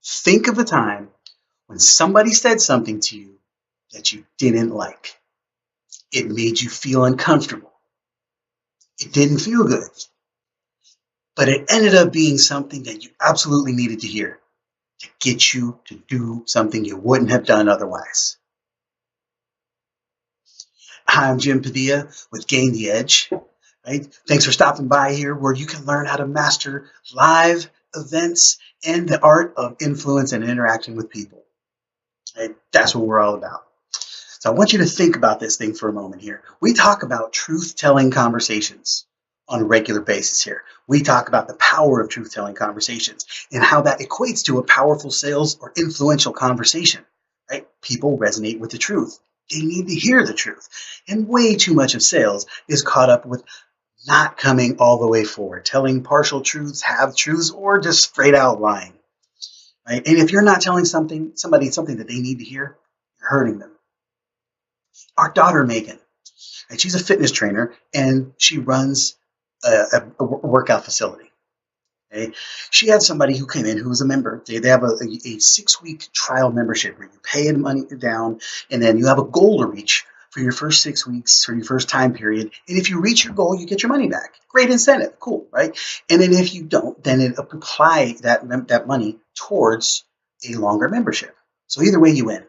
Think of a time when somebody said something to you that you didn't like. It made you feel uncomfortable. It didn't feel good, but it ended up being something that you absolutely needed to hear to get you to do something you wouldn't have done otherwise. Hi, I'm Jim Padilla with Gain the Edge. Right? Thanks for stopping by here where you can learn how to master live events and the art of influence and interacting with people. Right? That's what we're all about. So I want you to think about this thing for a moment here. We talk about truth-telling conversations on a regular basis here. We talk about the power of truth-telling conversations and how that equates to a powerful sales or influential conversation. Right? People resonate with the truth. They need to hear the truth. And way too much of sales is caught up with not coming all the way forward, telling partial truths, half truths, or just straight out lying. Right? And if you're not telling somebody something that they need to hear, you're hurting them. Our daughter Megan, right, she's a fitness trainer and she runs a workout facility. Okay? She had somebody who came in who was a member. They have a 6-week trial membership where you pay money down and then you have a goal to reach for your first 6 weeks, for your first time period. And if you reach your goal, you get your money back. Great incentive. Cool, right? And then if you don't, then it apply that money towards a longer membership. So either way, you win.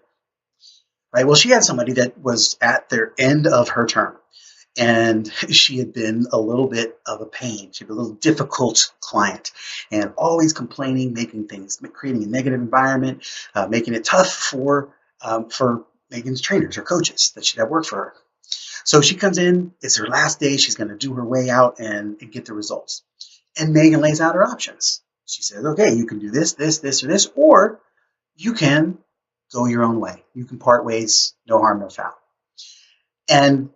Right? Well, she had somebody that was at their end of her term. And she had been a little bit of a pain. She'd been a little difficult client and always complaining, creating a negative environment, making it tough for Megan's trainers or coaches that she'd have work for her. So she comes in, it's her last day, she's going to do her way out and get the results. And Megan lays out her options. She says, okay, you can do this, this, this, or this, or you can go your own way. You can part ways, no harm, no foul. And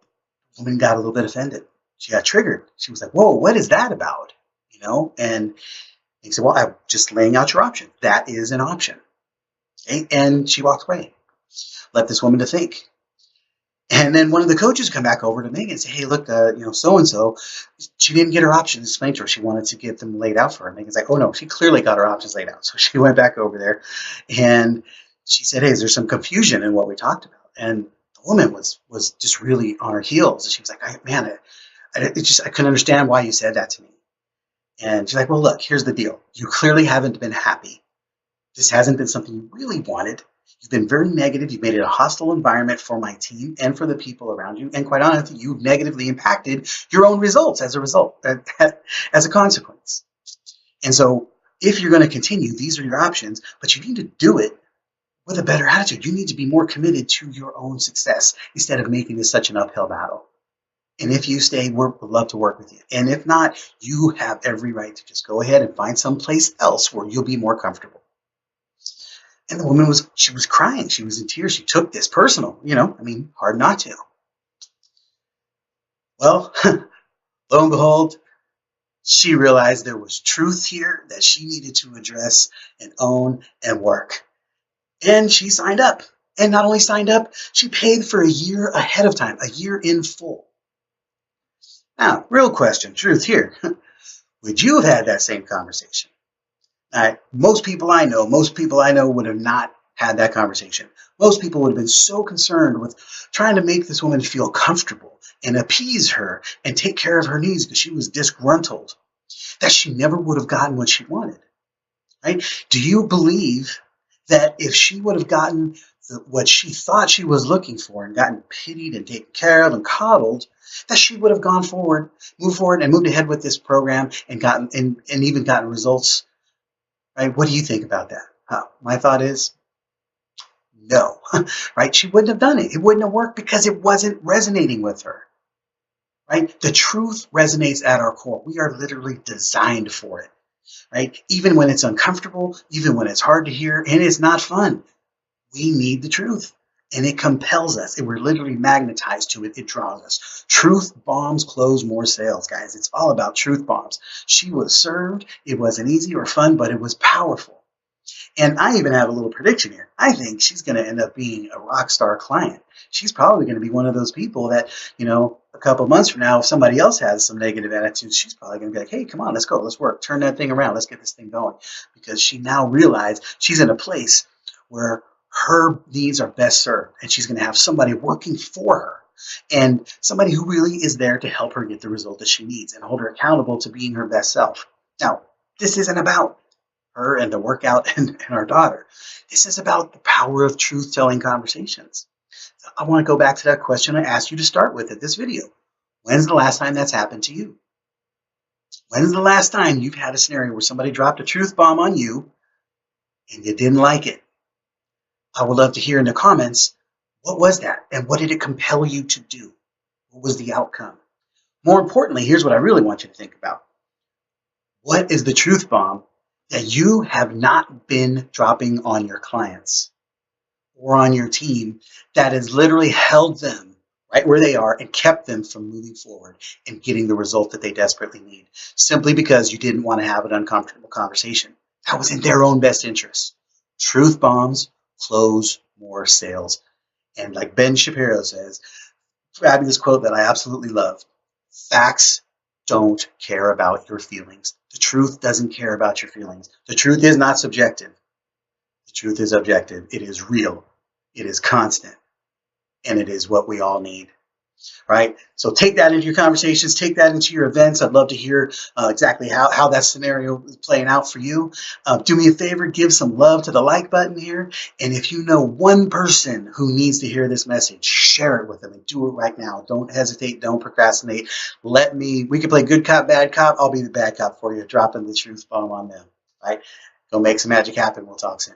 the woman got a little bit offended. She got triggered. She was like, whoa, what is that about? And he said, well, I'm just laying out your option. That is an option. Okay? And she walked away. Left this woman to think. And then one of the coaches come back over to Megan and say, hey, look, so-and-so, she didn't get her options explained to her. She wanted to get them laid out for her. And Megan's like, oh, no, she clearly got her options laid out. So she went back over there and she said, hey, is there some confusion in what we talked about? And the woman was just really on her heels. She was like, I couldn't understand why you said that to me. And she's like, well, look, here's the deal. You clearly haven't been happy. This hasn't been something you really wanted. You've been very negative. You've made it a hostile environment for my team and for the people around you. And quite honestly, you've negatively impacted your own results as a consequence. And so if you're going to continue, these are your options, but you need to do it with a better attitude. You need to be more committed to your own success instead of making this such an uphill battle. And if you stay, we'd love to work with you. And if not, you have every right to just go ahead and find someplace else where you'll be more comfortable. And the woman was crying. She was in tears. She took this personal, hard not to. Well, lo and behold, she realized there was truth here that she needed to address and own and work. And she signed up. And not only signed up, she paid for a year ahead of time, a year in full. Now, real question, truth here. Would you have had that same conversation? Most people I know would have not had that conversation. Most people would have been so concerned with trying to make this woman feel comfortable and appease her and take care of her needs because she was disgruntled that she never would have gotten what she wanted. Right? Do you believe that if she would have gotten what she thought she was looking for and gotten pitied and taken care of and coddled, that she would have moved forward and moved ahead with this program and even gotten results? Right? What do you think about that? My thought is no, right? She wouldn't have done it. It wouldn't have worked because it wasn't resonating with her, right? The truth resonates at our core. We are literally designed for it, right? Even when it's uncomfortable, even when it's hard to hear and it's not fun, we need the truth. And it compels us. And we're literally magnetized to it. It draws us. Truth bombs close more sales, guys. It's all about truth bombs. She was served. It wasn't easy or fun, but it was powerful. And I even have a little prediction here. I think she's going to end up being a rock star client. She's probably going to be one of those people that, a couple of months from now, if somebody else has some negative attitudes, she's probably going to be like, hey, come on, let's go, let's work, turn that thing around, let's get this thing going. Because she now realized she's in a place where her needs are best served, and she's going to have somebody working for her, and somebody who really is there to help her get the result that she needs and hold her accountable to being her best self. Now, this isn't about her and the workout and our daughter. This is about the power of truth-telling conversations. So I want to go back to that question I asked you to start with at this video. When's the last time that's happened to you? When's the last time you've had a scenario where somebody dropped a truth bomb on you and you didn't like it? I would love to hear in the comments, what was that? And what did it compel you to do? What was the outcome? More importantly, here's what I really want you to think about. What is the truth bomb that you have not been dropping on your clients or on your team that has literally held them right where they are and kept them from moving forward and getting the result that they desperately need, simply because you didn't want to have an uncomfortable conversation that was in their own best interest? Truth bombs close more sales. And like Ben Shapiro says, fabulous quote that I absolutely love, facts don't care about your feelings. The truth doesn't care about your feelings. The truth is not subjective. The truth is objective. It is real. It is constant. And it is what we all need. Right? So take that into your conversations, take that into your events. I'd love to hear exactly how that scenario is playing out for you. Do me a favor, give some love to the like button here. And if you know one person who needs to hear this message, share it with them and do it right now. Don't hesitate. Don't procrastinate. We can play good cop, bad cop. I'll be the bad cop for you, dropping the truth bomb on them. Right? Go make some magic happen. We'll talk soon.